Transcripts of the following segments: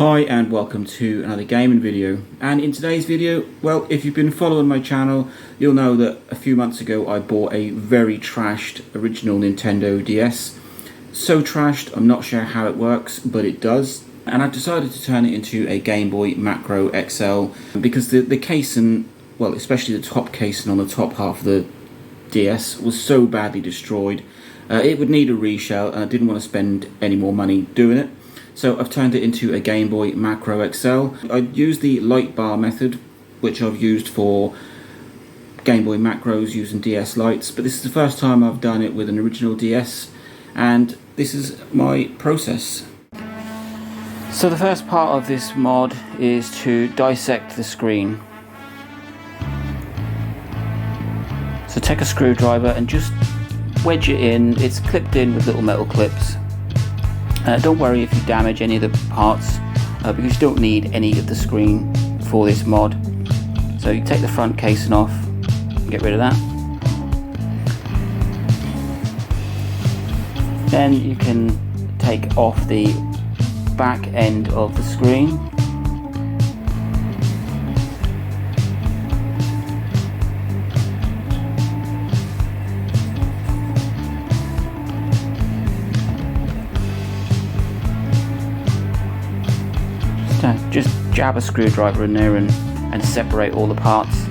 Hi and welcome to another gaming video, and in today's video, well, if you've been following my channel, you'll know that a few months ago I bought a very trashed original Nintendo DS. So trashed, I'm not sure how it works, but it does. And I've decided to turn it into a Game Boy Macro XL because the casing, well, especially the top casing on the top half of the DS was so badly destroyed. It would need a reshell and I didn't want to spend any more money doing it. So I've turned it into a Game Boy Macro XL. I used the Lightbar method, which I've used for Game Boy Macros using DS Lights, but this is the first time I've done it with an original DS, and this is my process. So the first part of this mod is to dissect the screen. So take a screwdriver and just wedge it in. It's clipped in with little metal clips. Don't worry if you damage any of the parts because you don't need any of the screen for this mod. So you take the front casing off, get rid of that. Then you can take off the back end of the screen. Just jab a screwdriver in there and separate all the parts.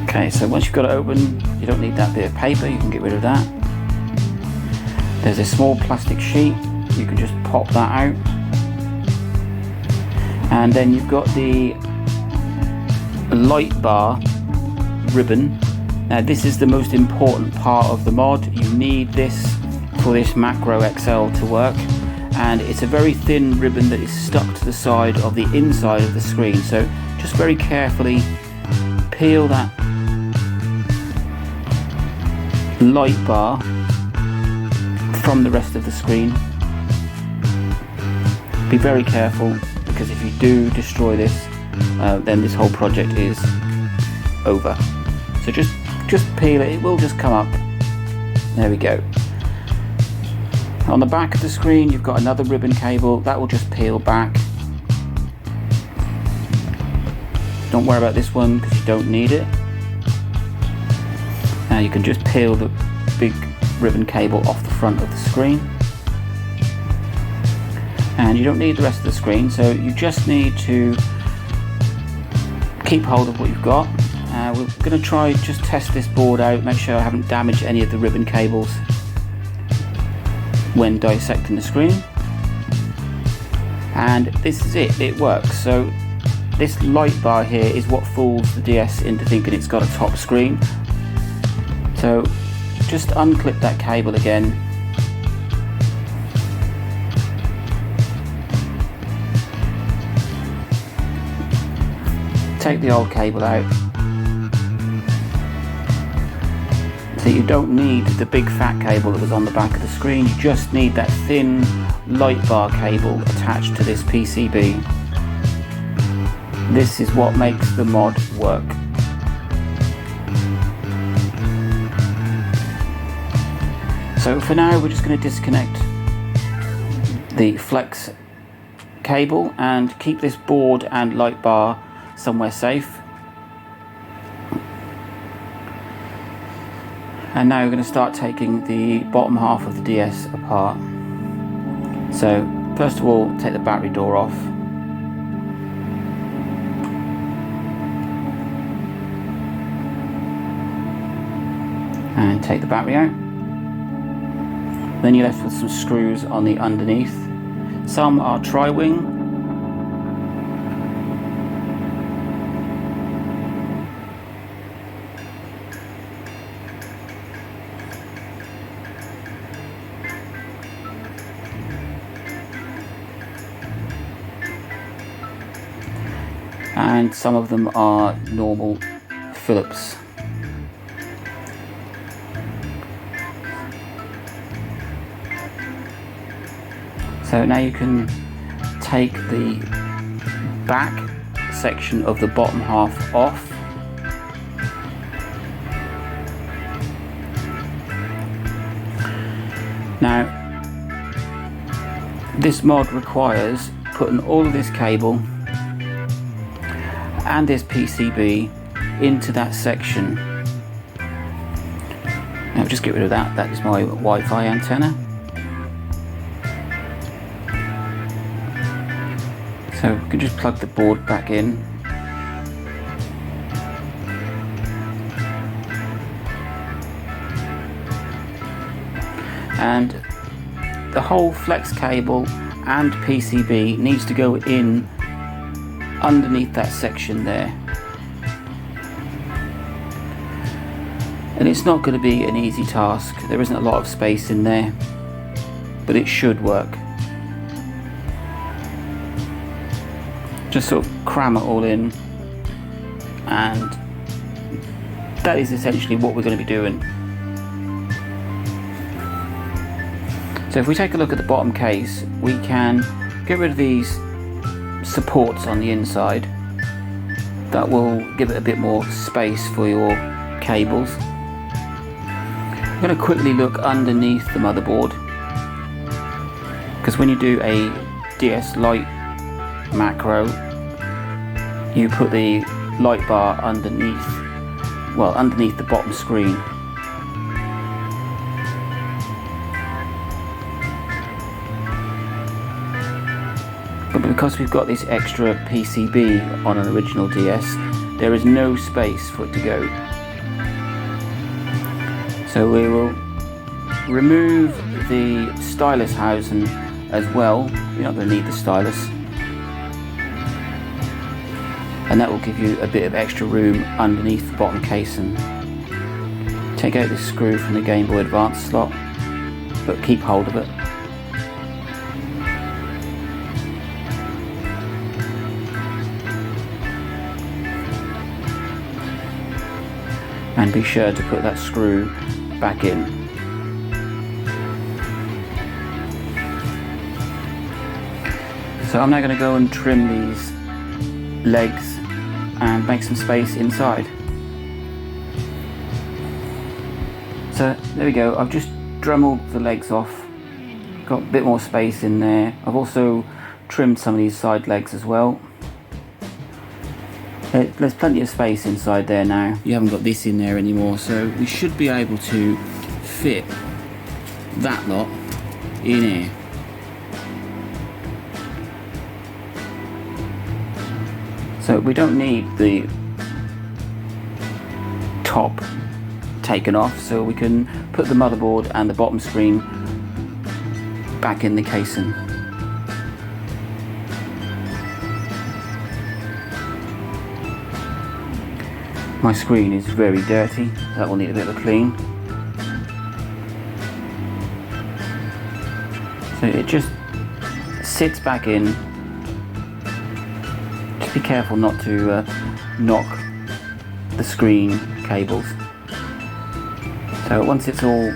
Okay, so once you've got it open, you don't need that bit of paper, you can get rid of that. There's a small plastic sheet, you can just pop that out. And then you've got the Lightbar ribbon. Now this is the most important part of the mod. You need this for this Macro XL to work, and it's a very thin ribbon that is stuck to the side of the inside of the screen. So just very carefully peel that light bar from the rest of the screen. Be very careful, because if you do destroy this, then this whole project is over. So just peel it, it will just come up. There we go. On the back of the screen you've got another ribbon cable that will just peel back. Don't worry about this one because you don't need it. Now you can just peel the big ribbon cable off the front of the screen, and you don't need the rest of the screen, so you just need to keep hold of what you've got. We're going to try just test this board out, make sure I haven't damaged any of the ribbon cables when dissecting the screen, and this is it, it works. So this light bar here is what fools the DS into thinking it's got a top screen. So just unclip that cable again, take the old cable out. So you don't need the big fat cable that was on the back of the screen, you just need that thin light bar cable attached to this PCB. This is what makes the mod work. So for now we're just going to disconnect the flex cable and keep this board and light bar somewhere safe. And now we're going to start taking the bottom half of the DS apart. So first of all, take the battery door off. And take the battery out. Then you're left with some screws on the underneath. Some are tri-wing. And some of them are normal Phillips. So now you can take the back section of the bottom half off. Now This mod requires putting all of this cable and this PCB into that section. Now just get rid of that. That is my Wi-Fi antenna. So we can just plug the board back in. And the whole flex cable and PCB needs to go in underneath that section there. And it's not going to be an easy task. There isn't a lot of space in there, but it should work. Just sort of cram it all in, and that is essentially what we're going to be doing. So if we take a look at the bottom case, we can get rid of these supports on the inside. That will give it a bit more space for your cables. I'm going to quickly look underneath the motherboard, because when you do a DS Lite macro, you put the light bar underneath the bottom screen. But because we've got this extra PCB on an original DS, there is no space for it to go. So we will remove the stylus housing as well. You're not going to need the stylus. And that will give you a bit of extra room underneath the bottom casing. Take out this screw from the Game Boy Advance slot, but keep hold of it. And be sure to put that screw back in. So I'm now going to go and trim these legs and make some space inside. So there we go, I've just dremelled the legs off, got a bit more space in there. I've also trimmed some of these side legs as well. There's plenty of space inside there now. You haven't got this in there anymore, so we should be able to fit that lot in here. So we don't need the top taken off, so we can put the motherboard and the bottom screen back in the casing. My screen is very dirty, that will need a bit of a clean. So it just sits back in. Just be careful not to knock the screen cables. So once it's all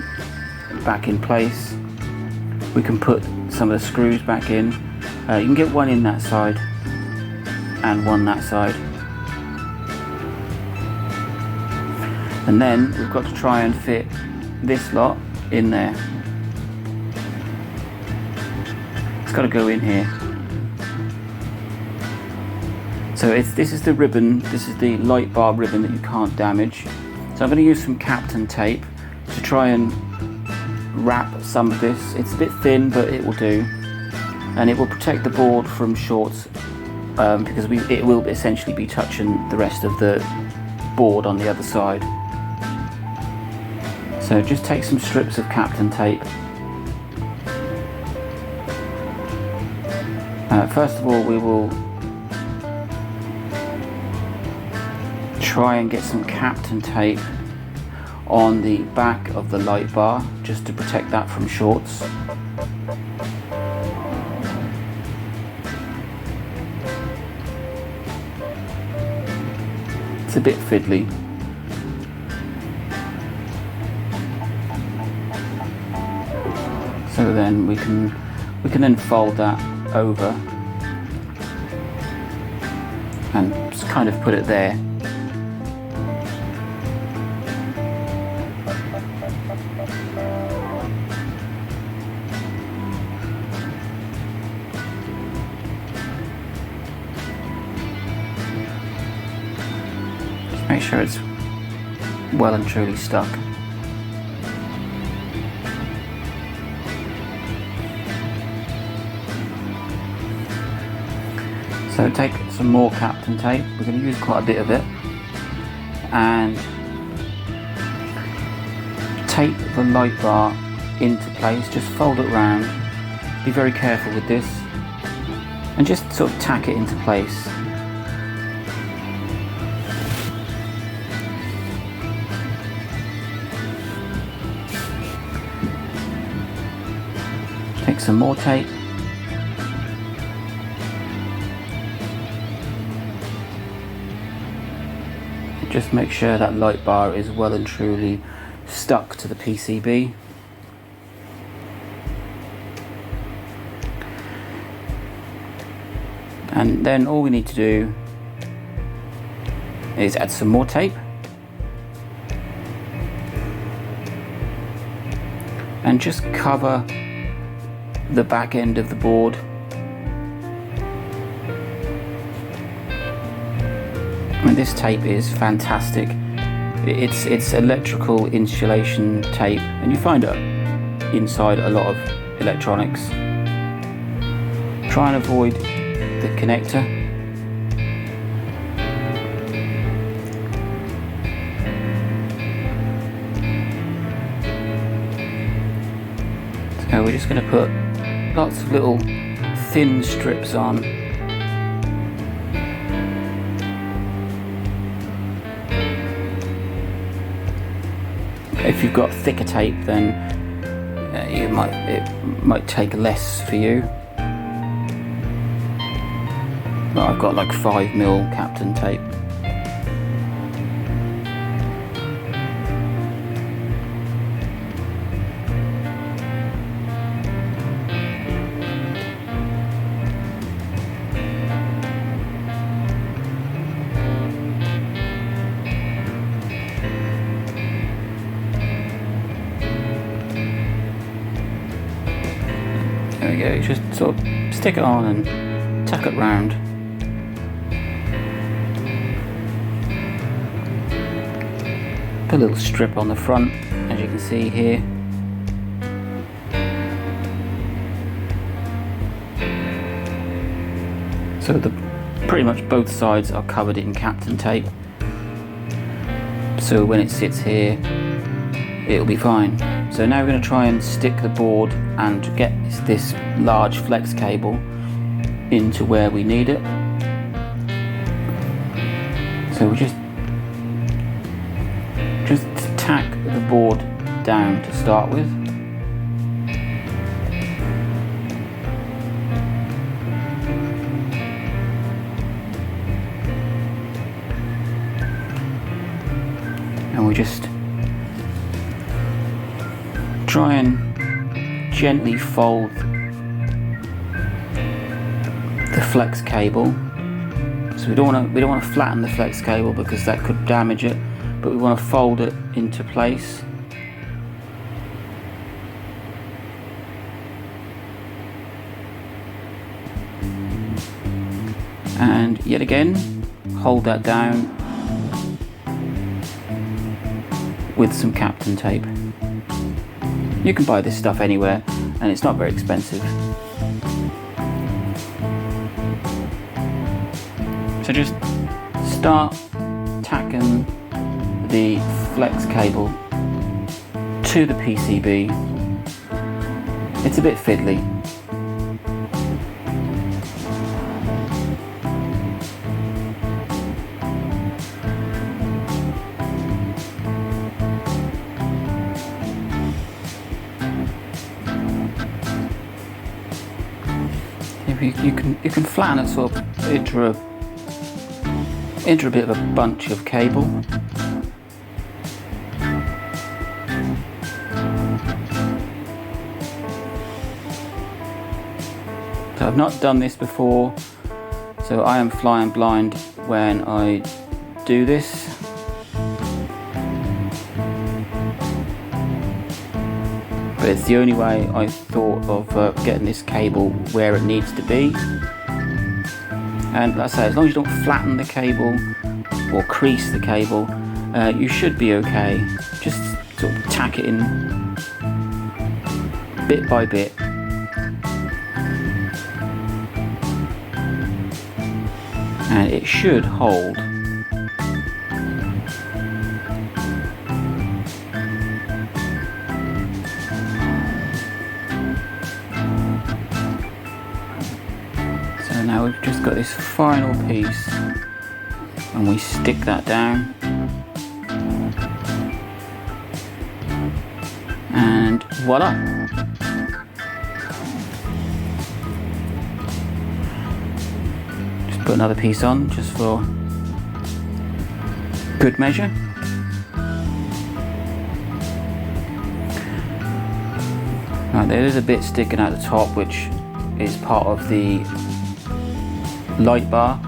back in place, we can put some of the screws back in. You can get one in that side and one that side. And then we've got to try and fit this lot in there. It's got to go in here. So this is the ribbon, this is the Lightbar ribbon that you can't damage. So I'm going to use some Captain tape to try and wrap some of this. It's a bit thin, but it will do. And it will protect the board from shorts, because it will essentially be touching the rest of the board on the other side. So just take some strips of Captain tape. First of all, we will try and get some Captain tape on the back of the light bar, just to protect that from shorts. It's a bit fiddly. So then we can then fold that over and just kind of put it there. sure it's well and truly stuck. So take some more Captain tape, we're going to use quite a bit of it, and tape the light bar into place, just fold it round, be very careful with this, and just sort of tack it into place. Take some more tape, just make sure that light bar is well and truly stuck to the PCB. And then all we need to do is add some more tape and just cover the back end of the board. And this tape is fantastic. It's electrical insulation tape, and you find it inside a lot of electronics. Try and avoid the connector. So we're just going to put lots of little thin strips on. If you've got thicker tape, then it might take less for you. But I've got like 5mm Captain tape. There we go, just sort of stick it on and tuck it round. Put a little strip on the front, as you can see here. So pretty much both sides are covered in Captain tape. So when it sits here, it'll be fine. So now we're going to try and stick the board and get this large flex cable into where we need it. So we just tack the board down to start with. And we just try and gently fold the flex cable. So we don't want to flatten the flex cable because that could damage it, but we want to fold it into place. And yet again, hold that down with some Captain tape. You can buy this stuff anywhere and it's not very expensive. So just start tacking the flex cable to the PCB. It's a bit fiddly. You can flatten it sort of into a bit of a bunch of cable. So I've not done this before, so I am flying blind when I do this. But it's the only way I thought of getting this cable where it needs to be. And like I say, as long as you don't flatten the cable or crease the cable, you should be okay. Just sort of tack it in bit by bit. And it should hold. So now we've just got this final piece and we stick that down. And voila! Just put another piece on just for good measure. Right, there is a bit sticking out the top which is part of the light bar.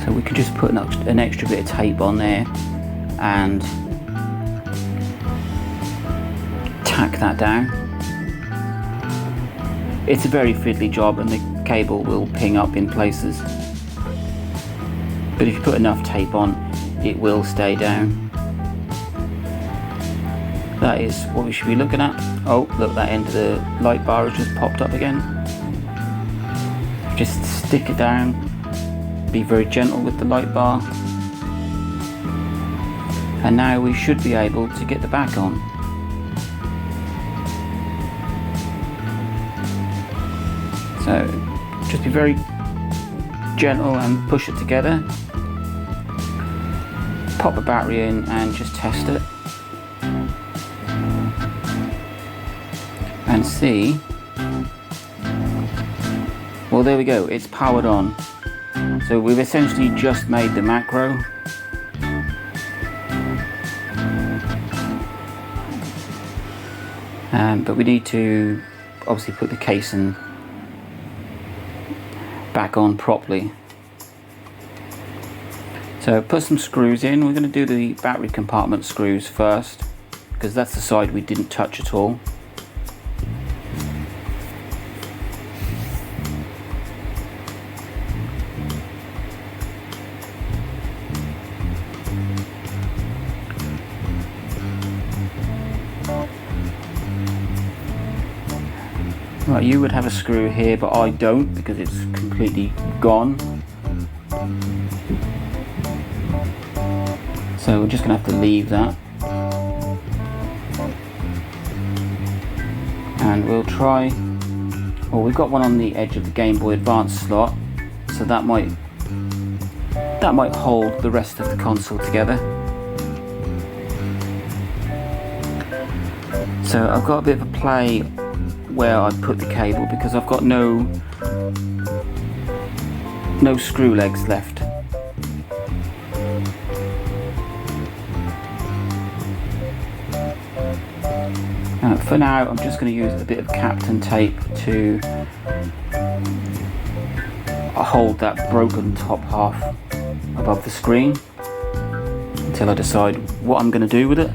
So we can just put an extra bit of tape on there and tack that down. It's a very fiddly job and the cable will ping up in places, but if you put enough tape on, it will stay down. That is what we should be looking at. Oh look, that end of the light bar has just popped up again. Just stick it down, be very gentle with the light bar, and now we should be able to get the back on. So just be very gentle and push it together. Pop the battery in and just test it and see. Well, there we go, it's powered on. So we've essentially just made the macro. But we need to obviously put the casing back on properly. So put some screws in. We're going to do the battery compartment screws first, because that's the side we didn't touch at all. Right, you would have a screw here, but I don't because it's completely gone. So we're just going to have to leave that. And we'll try, well, we've got one on the edge of the Game Boy Advance slot, so that might hold the rest of the console together. So I've got a bit of a play where I put the cable because I've got no screw legs left. For now I'm just going to use a bit of Captain tape to hold that broken top half above the screen until I decide what I'm going to do with it.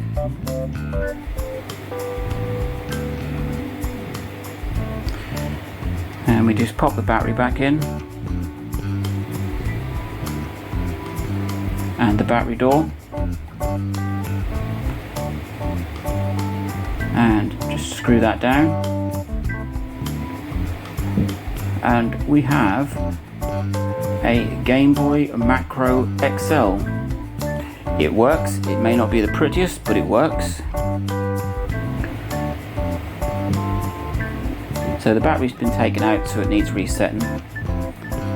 And we just pop the battery back in and the battery door, and just screw that down, and we have a Game Boy Macro XL. It works. It may not be the prettiest, but it works. So the battery's been taken out, so it needs resetting.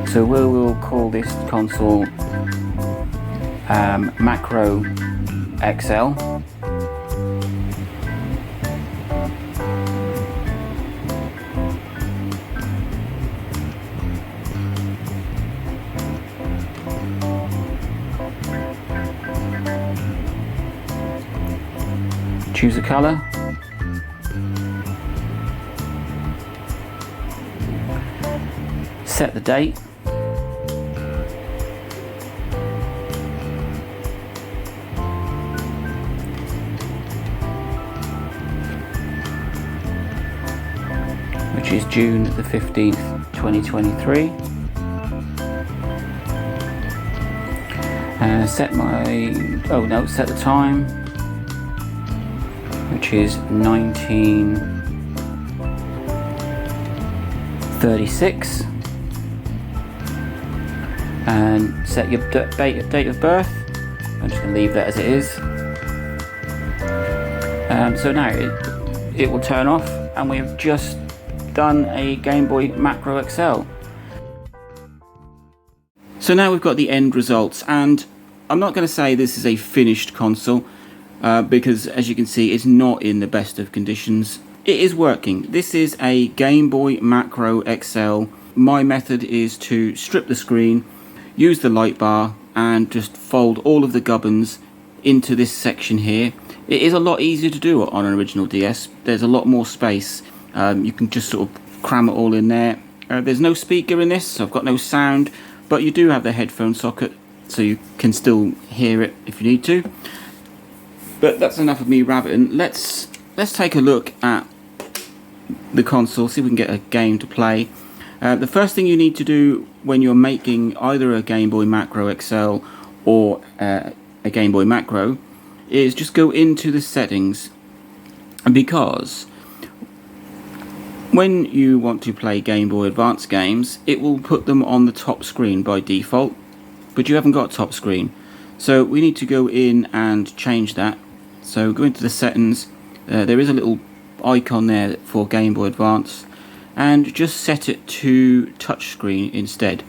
So we'll call this console Macro XL. Choose a colour. Set the date. Which is June the 15th, 2023. Set the time, which is 1936, and set your date of birth. I'm just going to leave that as it is. So now it will turn off, and we've just done a Game Boy Macro XL. So now we've got the end results, and I'm not going to say this is a finished console because, as you can see, it's not in the best of conditions. It is working. This is a Game Boy Macro XL. My method is to strip the screen, use the Lightbar, and just fold all of the gubbins into this section here. It is a lot easier to do on an original DS. There's a lot more space. You can just sort of cram it all in there. There's no speaker in this, so I've got no sound, but you do have the headphone socket, so you can still hear it if you need to. But that's enough of me rabbiting. Let's take a look at the console, see if we can get a game to play. The first thing you need to do when you're making either a Game Boy Macro XL or a Game Boy Macro is just go into the settings, because when you want to play Game Boy Advance games, it will put them on the top screen by default, but you haven't got top screen, so we need to go in and change that. So go into the settings, there is a little icon there for Game Boy Advance, and just set it to touchscreen instead.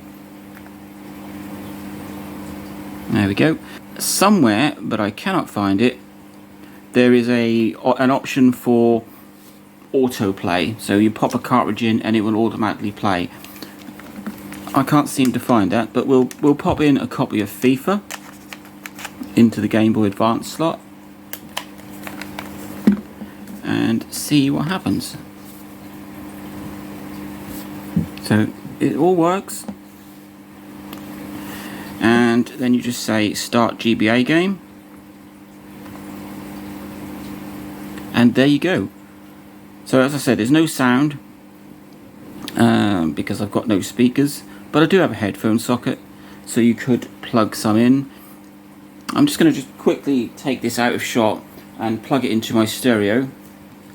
There we go. Somewhere, but I cannot find it, there is an option for autoplay, so you pop a cartridge in and it will automatically play. I can't seem to find that, but we'll pop in a copy of FIFA into the Game Boy Advance slot and see what happens. So it all works, and then you just say start GBA game, and there you go. So as I said, there's no sound because I've got no speakers, but I do have a headphone socket, so you could plug some in. I'm just going to quickly take this out of shot and plug it into my stereo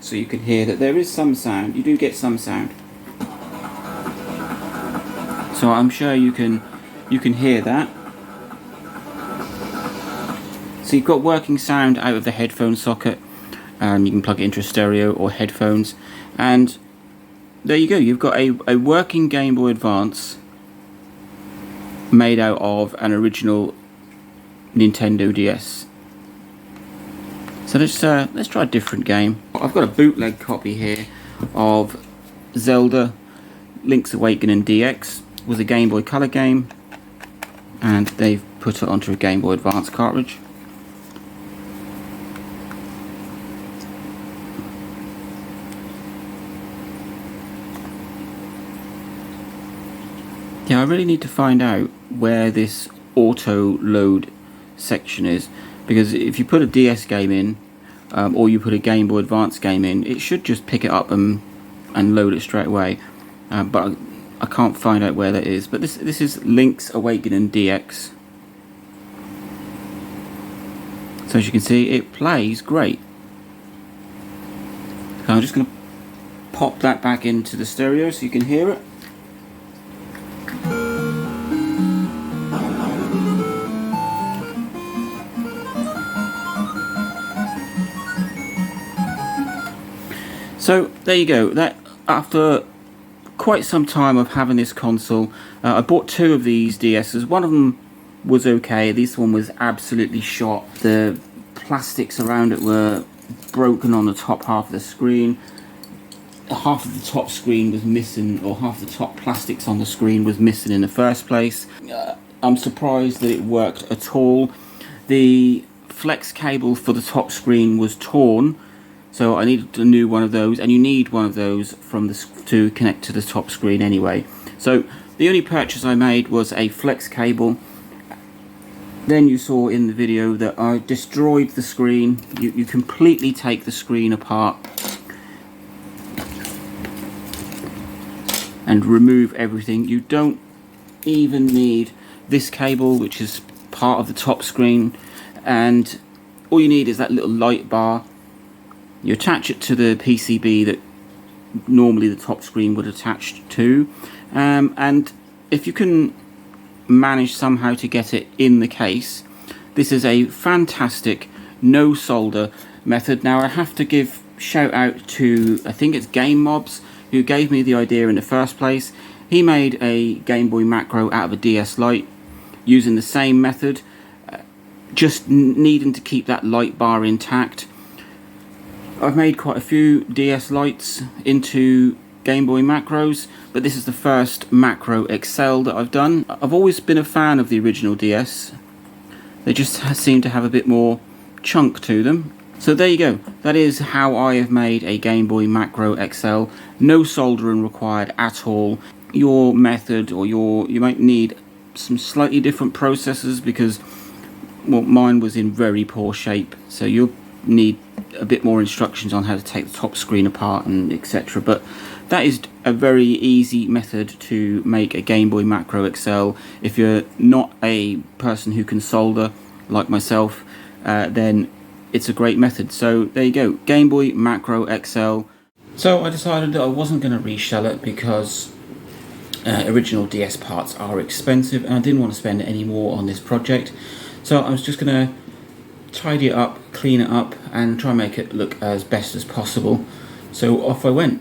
so you can hear that there is some sound. You do get some sound, so I'm sure you can hear that. So you've got working sound out of the headphone socket. You can plug it into a stereo or headphones, and there you go. You've got a working Game Boy Advance made out of an original Nintendo DS. So let's try a different game. I've got a bootleg copy here of Zelda Link's Awakening DX. It was a Game Boy Color game, and they've put it onto a Game Boy Advance cartridge. Yeah, I really need to find out where this auto load section is, because if you put a DS game in or you put a Game Boy Advance game in, it should just pick it up and load it straight away, but I can't find out where that is. But this is Link's Awakening DX. So as you can see, it plays great. So I'm just going to pop that back into the stereo so you can hear it. So there you go. That after quite some time of having this console, I bought two of these DS's. One of them was okay. This one was absolutely shot. The plastics around it were broken on the top half of the screen. Half of the top screen was missing, or half the top plastics on the screen was missing in the first place. I'm surprised that it worked at all. The flex cable for the top screen was torn, so I needed a new one of those, and you need one of those to connect to the top screen anyway. So the only purchase I made was a flex cable. Then you saw in the video that I destroyed the screen. You completely take the screen apart and remove everything. You don't even need this cable, which is part of the top screen, and all you need is that little light bar. You attach it to the PCB that normally the top screen would attach to, and if you can manage somehow to get it in the case, this is a fantastic no solder method. Now I have to give shout out to, I think it's GameMobs, who gave me the idea in the first place. He made a Game Boy macro out of a DS Lite using the same method, just needing to keep that light bar intact. I've made quite a few DS Lites into Game Boy macros, but this is the first macro Excel that I've done. I've always been a fan of the original DS. They just seem to have a bit more chunk to them. So there you go. That is how I have made a Game Boy macro Excel. No soldering required at all. Your method, or you might need some slightly different processors, because well, mine was in very poor shape, so you'll need a bit more instructions on how to take the top screen apart and etc. But that is a very easy method to make a Game Boy macro Excel. If you're not a person who can solder like myself, then it's a great method. So there you go, Game Boy macro Excel. So I decided that I wasn't going to resell it, because original DS parts are expensive and I didn't want to spend any more on this project. So I was just going to tidy it up, clean it up, and try and make it look as best as possible. So off I went.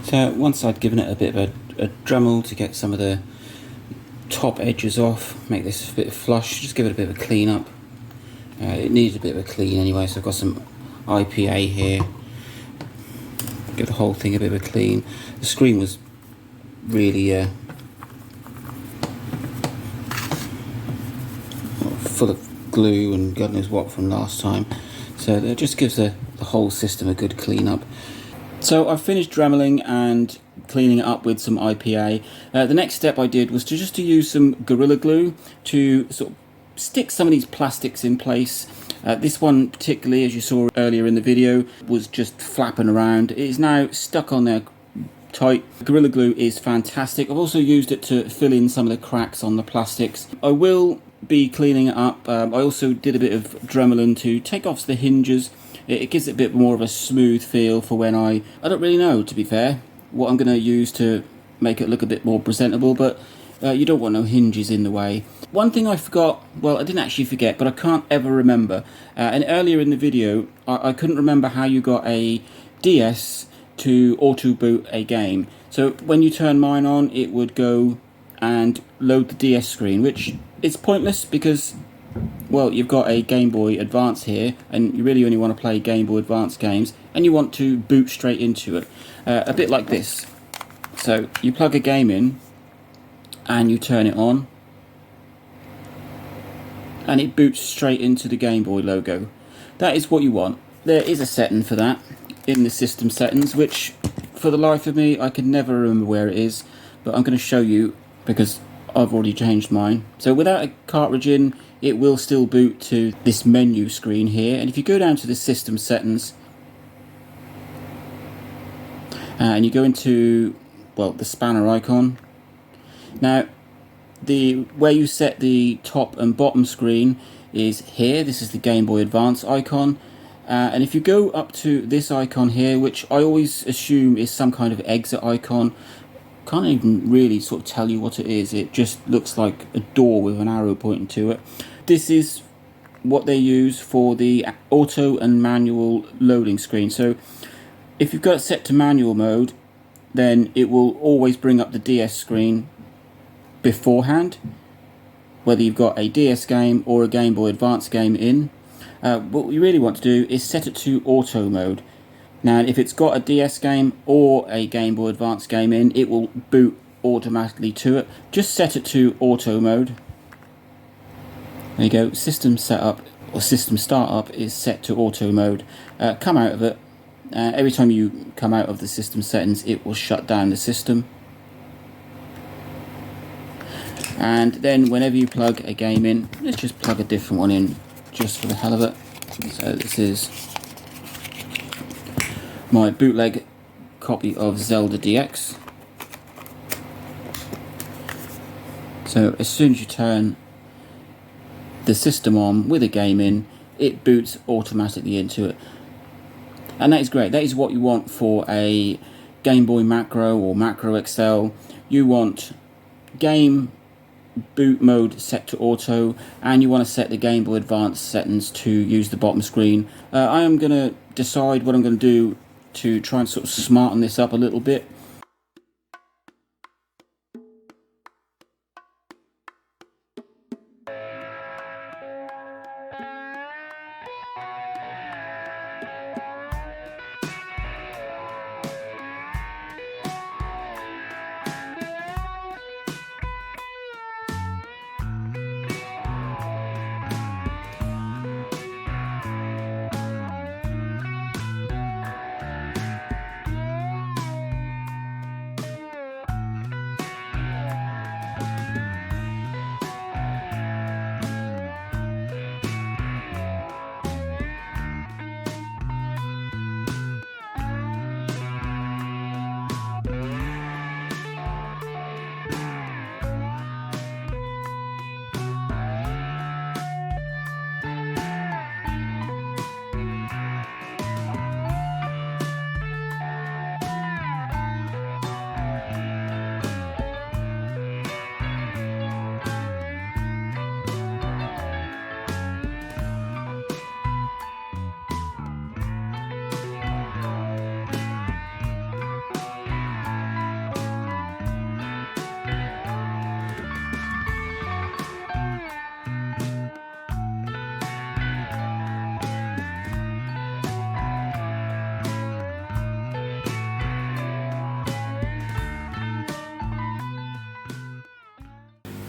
So once I'd given it a bit of a Dremel to get some of the top edges off, make this a bit flush, just give it a bit of a clean up. It needed a bit of a clean anyway, so I've got some IPA here. Give the whole thing a bit of a clean. The screen was really full of glue and God knows what from last time, so it just gives the whole system a good clean up. So I've finished dremeling and cleaning it up with some IPA. The next step I did was to use some Gorilla Glue to sort of stick some of these plastics in place. This one particularly, as you saw earlier in the video, was just flapping around. It is now stuck on there tight. Gorilla Glue is fantastic. I've also used it to fill in some of the cracks on the plastics. I will be cleaning it up. I also did a bit of dremeling to take off the hinges. It gives it a bit more of a smooth feel for when I don't really know, to be fair, what I'm going to use to make it look a bit more presentable, but you don't want no hinges in the way. One thing I forgot, well, I didn't actually forget, but I can't ever remember, and earlier in the video I couldn't remember how you got a DS to auto boot a game. So when you turn mine on, it would go and load the DS screen, which is pointless because, well, you've got a Game Boy Advance here, and you really only want to play Game Boy Advance games, and you want to boot straight into it. A bit like this. So you plug a game in, and you turn it on, and it boots straight into the Game Boy logo. That is what you want. There is a setting for that in the system settings, which, for the life of me, I can never remember where it is, but I'm going to show you, because I've already changed mine. So without a cartridge in, it will still boot to this menu screen here, and if you go down to the system settings and you go into, well, the spanner icon. Now where you set the top and bottom screen is here. This is the Game Boy Advance icon, and if you go up to this icon here, which I always assume is some kind of exit icon, can't even really sort of tell you what it is. It just looks like a door with an arrow pointing to it. This is what they use for the auto and manual loading screen. So if you've got it set to manual mode, then it will always bring up the DS screen beforehand, whether you've got a DS game or a Game Boy Advance game in. What you really want to do is set it to auto mode. Now if it's got a DS game or a Game Boy Advance game in, it will boot automatically to it. Just set it to auto mode. There you go, system setup or system startup is set to auto mode. Come out of it. Every time you come out of the system settings, it will shut down the system. And then whenever you plug a game in, let's just plug a different one in just for the hell of it. So this is my bootleg copy of Zelda DX. So as soon as you turn the system on with a game in, it boots automatically into it. And that is great. That is what you want for a Game Boy Macro or Macro XL. You want game boot mode set to auto, and you want to set the Game Boy Advance settings to use the bottom screen. I am going to decide what I'm going to do to try and sort of smarten this up a little bit.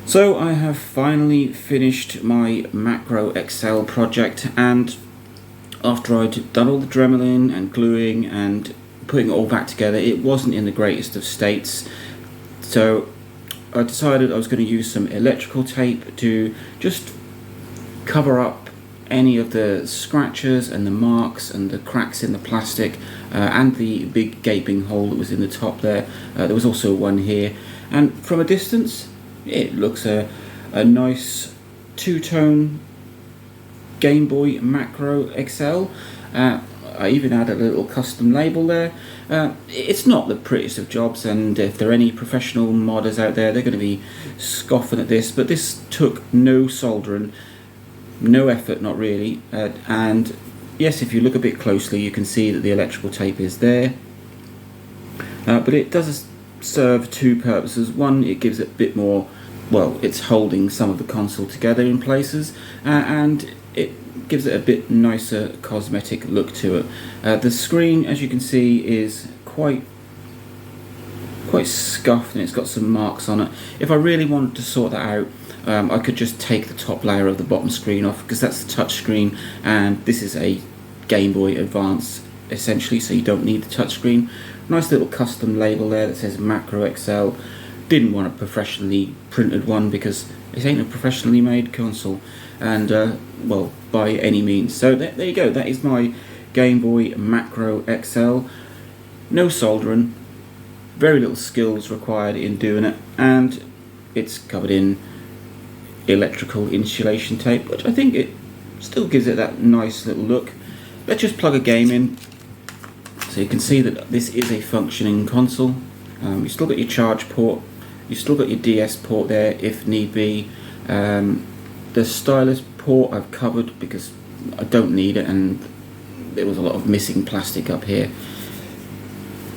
So I have finally finished my Macro XL project, and after I'd done all the dremeling and gluing and putting it all back together, it wasn't in the greatest of states. So I decided I was going to use some electrical tape to just cover up any of the scratches and the marks and the cracks in the plastic, and the big gaping hole that was in the top there. There was also one here, and from a distance it looks a nice two-tone Game Boy Macro XL. I even added a little custom label there. It's not the prettiest of jobs, and if there are any professional modders out there, they're going to be scoffing at this, but this took no soldering, no effort, not really. And yes, if you look a bit closely, you can see that the electrical tape is there. But it does serve two purposes. One, it gives it a bit more, well, it's holding some of the console together in places, and it gives it a bit nicer cosmetic look to it. The screen, as you can see, is quite scuffed, and it's got some marks on it. If I really wanted to sort that out, I could just take the top layer of the bottom screen off, because that's the touch screen, and this is a Game Boy Advance essentially, so you don't need the touch screen. Nice little custom label there that says Macro XL. Didn't want a professionally printed one because it ain't a professionally made console, and well, by any means. So there you go, that is my Game Boy Macro XL. No soldering, very little skills required in doing it, and it's covered in electrical insulation tape, which I think it still gives it that nice little look. Let's just plug a game in so you can see that this is a functioning console. You've still got your charge port, you've still got your DS port there if need be. The stylus port I've covered because I don't need it, and there was a lot of missing plastic up here.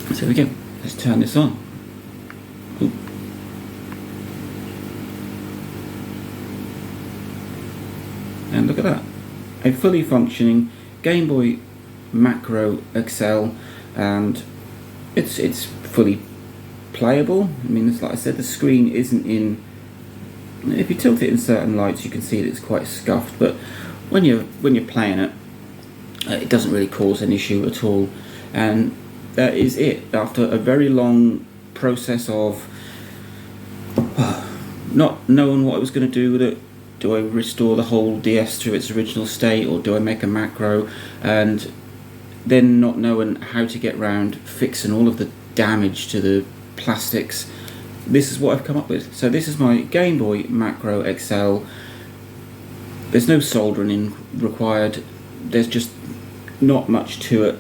So there we go, let's turn this on. Ooh. And look at that, a fully functioning Game Boy Macro XL, and it's fully playable. I mean, it's like I said, the screen isn't in, if you tilt it in certain lights you can see that it's quite scuffed, but when you're playing it, it doesn't really cause an issue at all. And that is it. After a very long process of not knowing what I was going to do with it, do I restore the whole DS to its original state, or do I make a macro, and then not knowing how to get around fixing all of the damage to the plastics, this is what I've come up with. So this is my Game Boy Macro XL. There's no soldering in required, there's just not much to it.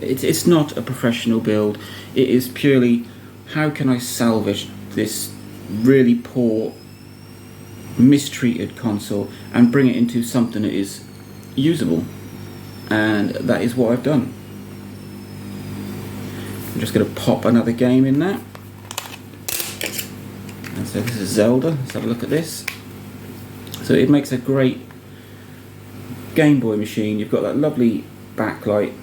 It's not a professional build, it is purely how can I salvage this really poor, mistreated console and bring it into something that is usable, and that is what I've done. I'm just going to pop another game in there. And so this is Zelda. Let's have a look at this. So it makes a great Game Boy machine. You've got that lovely backlight,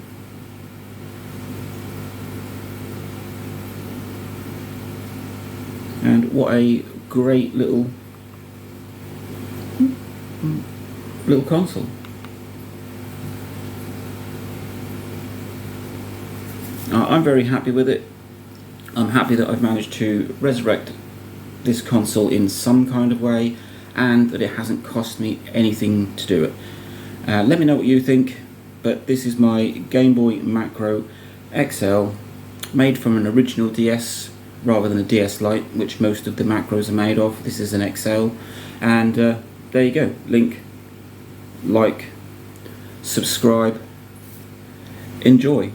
and what a great little console. I'm very happy with it. I'm happy that I've managed to resurrect this console in some kind of way, and that it hasn't cost me anything to do it. Let me know what you think, but this is my Game Boy Macro XL, made from an original DS rather than a DS Lite, which most of the macros are made of. This is an XL, and there you go. Link, like, subscribe, enjoy.